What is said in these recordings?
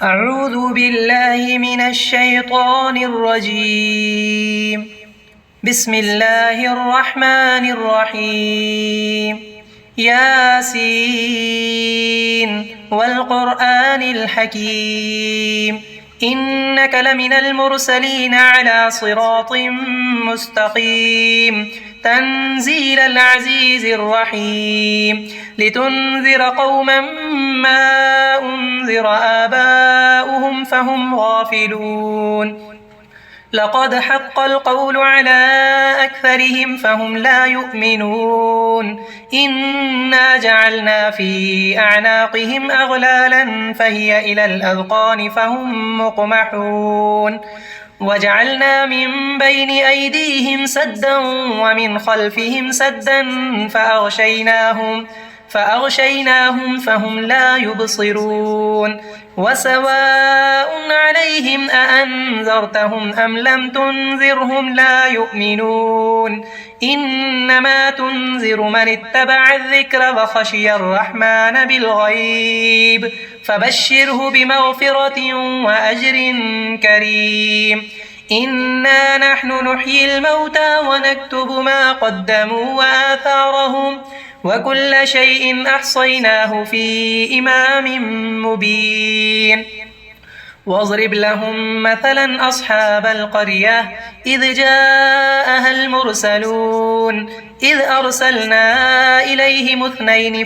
أعوذ بالله من الشيطان الرجيم. بسم الله الرحمن الرحيم. ياسين والقرآن الحكيم إنك لمن المرسلين على صراط مستقيم تنزيل العزيز الرحيم لتنذر قوما ما أنذر آباؤهم فهم غافلون لقد حق القول على أكثرهم فهم لا يؤمنون إنا جعلنا في أعناقهم أغلالا فهي إلى الأذقان فهم مقمحون وجعلنا من بين أيديهم سدا ومن خلفهم سدا فأغشيناهم فهم لا يبصرون وسواء عليهم أأنذرتهم أم لم تنذرهم لا يؤمنون إنما تنذر من اتبع الذكر وخشي الرحمن بالغيب فبشره بمغفرة وأجر كريم إنا نحن نحيي الموتى ونكتب ما قدموا وآثارهم وكل شيء أحصيناه في إمام مبين واضرب لهم مثلا أصحاب القرية إذ جاءها المرسلون إذ أرسلنا إليهم 2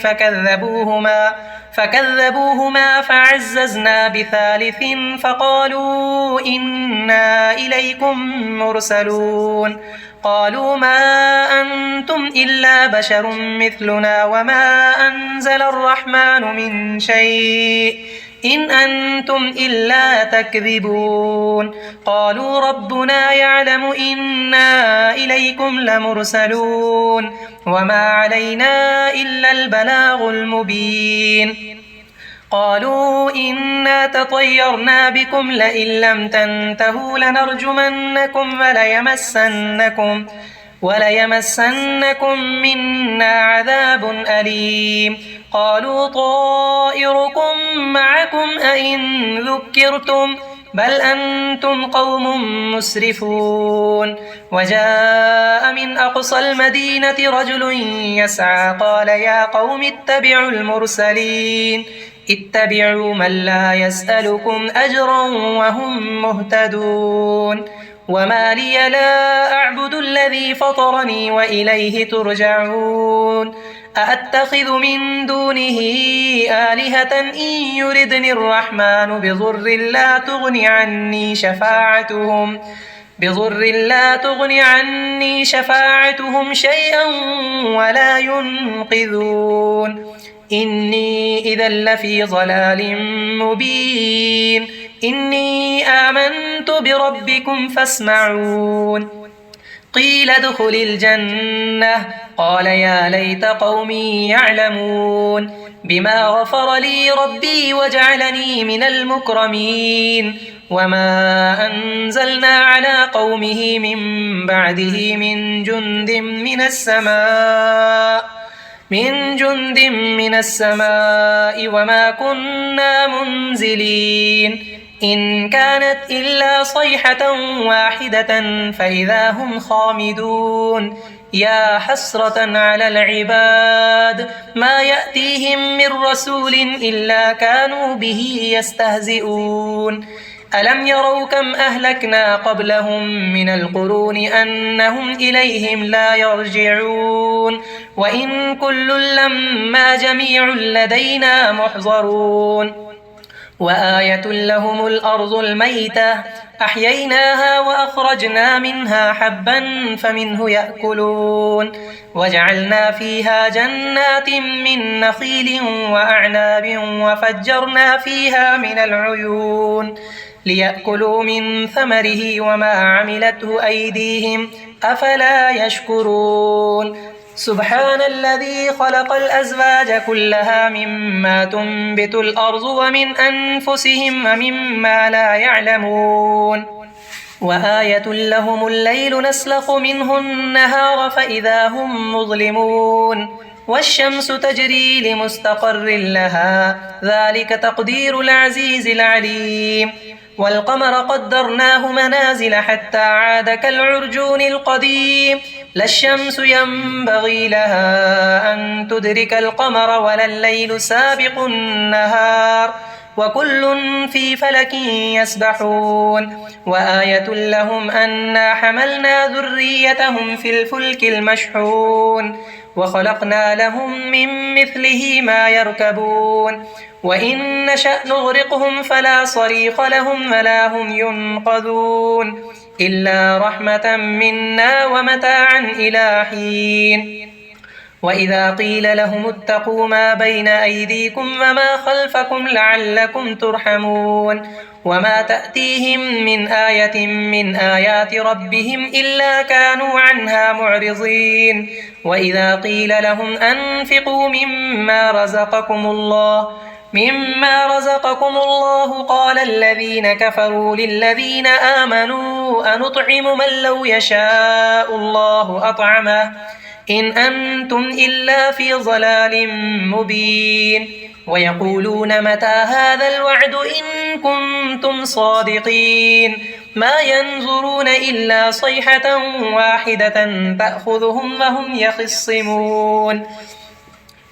فكذبوهما فعززنا ب3 فقالوا إنا إليكم مرسلون قالوا ما أنتم إلا بشر مثلنا وما أنزل الرحمن من شيء إن أنتم إلا تكذبون قالوا ربنا يعلم إنا إليكم لمرسلون وما علينا إلا البلاغ المبين قالوا إنا تطيرنا بكم لئن لم تنتهوا لنرجمنكم وليمسنكم منا عذاب أليم قالوا طائركم معكم أئن ذكرتم بل أنتم قوم مسرفون وجاء من أقصى المدينة رجل يسعى قال يا قوم اتبعوا المرسلين اتبعوا من لا يسألكم أجرا وهم مهتدون وما لي لا أعبد الذي فطرني وإليه ترجعون أأتخذ من دونه آلهة إن يردني الرحمن بضر لا تغن عني شفاعتهم شيئا ولا ينقذون إني إذا لفي ضلال مبين إني آمنت بربكم فاسمعون قيل ادخل الجنة قال يا ليت قومي يعلمون بما غفر لي ربي وجعلني من المكرمين وما أنزلنا على قومه من بعده من جند من السماء وما كنا منزلين إن كانت إلا صيحة واحدة فإذا هم خامدون يا حسرة على العباد ما يأتيهم من رسول إلا كانوا به يستهزئون ألم يروا كم أهلكنا قبلهم من القرون أنهم إليهم لا يرجعون وإن كل لما جميع لدينا محضرون وآية لهم الأرض الميتة أحييناها وأخرجنا منها حبا فمنه يأكلون وجعلنا فيها جنات من نخيل وأعناب وفجرنا فيها من العيون ليأكلوا من ثمره وما عملته أيديهم أفلا يشكرون سبحان الذي خلق الأزواج كلها مما تنبت الأرض ومن أنفسهم ومما لا يعلمون وآية لهم الليل نسلخ منه النهار فإذا هم مظلمون والشمس تجري لمستقر لها ذلك تقدير العزيز العليم والقمر قدرناه منازل حتى عاد كالعرجون القديم لا الشمس ينبغي لها أن تدرك القمر ولا الليل سابق النهار وكل في فلك يسبحون وآية لهم أنا حملنا ذريتهم في الفلك المشحون وخلقنا لهم من مثله ما يركبون وإن نشأ نغرقهم فلا صريخ لهم ولا هم ينقذون إلا رحمة منا ومتاعا إلى حين وإذا قيل لهم اتقوا ما بين أيديكم وما خلفكم لعلكم ترحمون وما تأتيهم من آية من آيات ربهم إلا كانوا عنها معرضين وإذا قيل لهم أنفقوا مما رزقكم الله قال الذين كفروا للذين آمنوا أنطعم من لو يشاء الله أطعمه إن أنتم إلا في ضلال مبين ويقولون متى هذا الوعد إن كنتم صادقين ما ينظرون إلا صيحة واحدة تأخذهم وهم يخصمون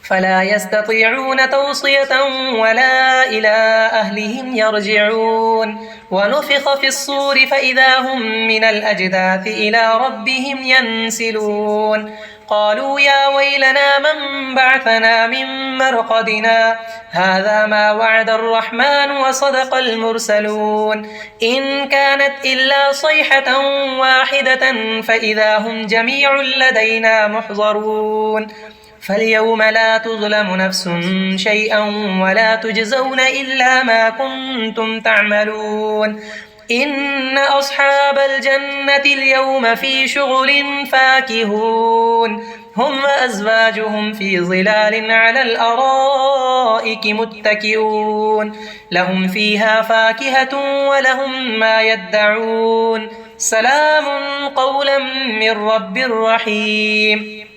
فلا يستطيعون توصية ولا إلى أهلهم يرجعون ونفخ في الصور فإذا هم من الأجداث إلى ربهم ينسلون قالوا يا ويلنا من بعثنا من مرقدنا هذا ما وعد الرحمن وصدق المرسلون إن كانت إلا صيحة واحدة فإذا هم جميع لدينا محضرون فاليوم لا تظلم نفس شيئا ولا تجزون إلا ما كنتم تعملون إن أصحاب الجنة اليوم في شغل فاكهون هم وأزواجهم في ظلال على الأرائك متكئون لهم فيها فاكهة ولهم ما يدعون سلام قولا من رب رحيم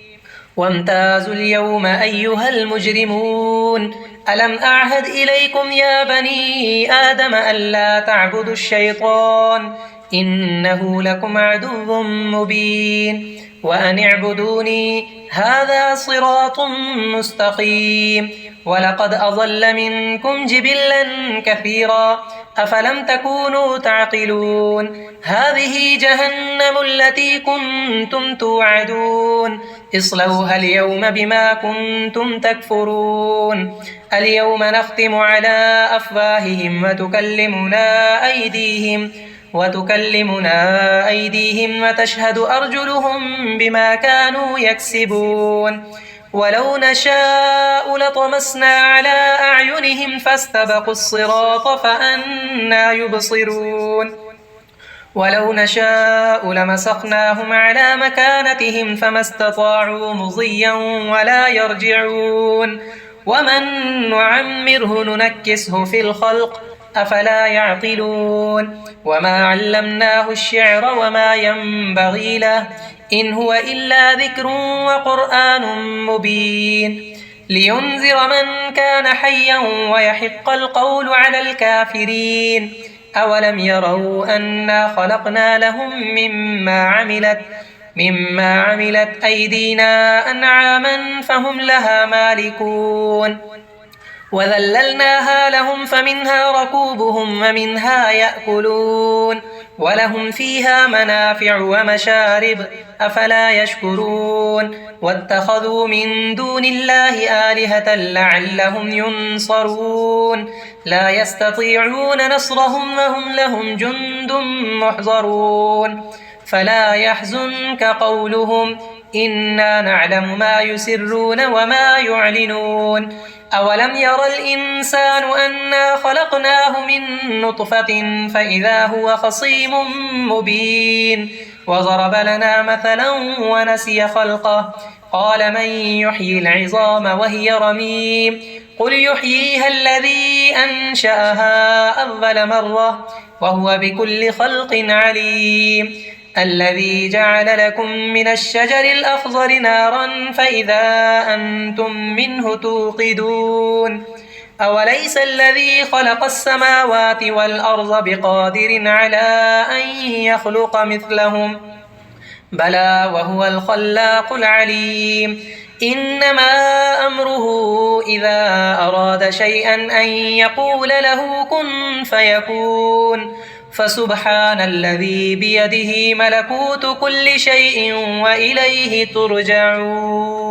وامتازوا اليوم أيها المجرمون ألم أعهد إليكم يا بني آدم ألا تعبدوا الشيطان إنه لكم عدو مبين وأن اعبدوني هذا صراط مستقيم ولقد أضل منكم جبلا كثيرا أفلم تكونوا تعقلون هذه جهنم التي كنتم توعدون اصلوها اليوم بما كنتم تكفرون اليوم نختم على أفواههم وتكلمنا أيديهم وتشهد أرجلهم بما كانوا يكسبون ولو نشاء لطمسنا على أعينهم فاستبقوا الصراط فأنى يبصرون ولو نشاء لمسخناهم على مكانتهم فما استطاعوا مضيا ولا يرجعون ومن نعمره ننكسه في الخلق أفلا يعقلون وما علمناه الشعر وما ينبغي له إن هو إلا ذكر وقرآن مبين لينذر من كان حيا ويحق القول على الكافرين أولم يروا أنا خلقنا لهم مما عملت أيدينا أنعاما فهم لها مالكون وذللناها لهم فمنها ركوبهم ومنها يأكلون ولهم فيها منافع ومشارب أفلا يشكرون واتخذوا من دون الله آلهة لعلهم ينصرون لا يستطيعون نصرهم وهم لهم جند محضرون فلا يحزنك قولهم إنا نعلم ما يسرون وما يعلنون أولم ير الإنسان أنا خلقناه من نطفة فإذا هو خصيم مبين وضرب لنا مثلا ونسي خلقه قال من يحيي العظام وهي رميم قل يحييها الذي أنشأها أول مرة وهو بكل خلق عليم الذي جعل لكم من الشجر الأخضر نارا فإذا أنتم منه توقدون أوليس الذي خلق السماوات والأرض بقادر على أن يخلق مثلهم بلى وهو الخلاق العليم إنما أمره إذا أراد شيئا أن يقول له كن فيكون فسبحان الذي بيده ملكوت كل شيء وإليه ترجعون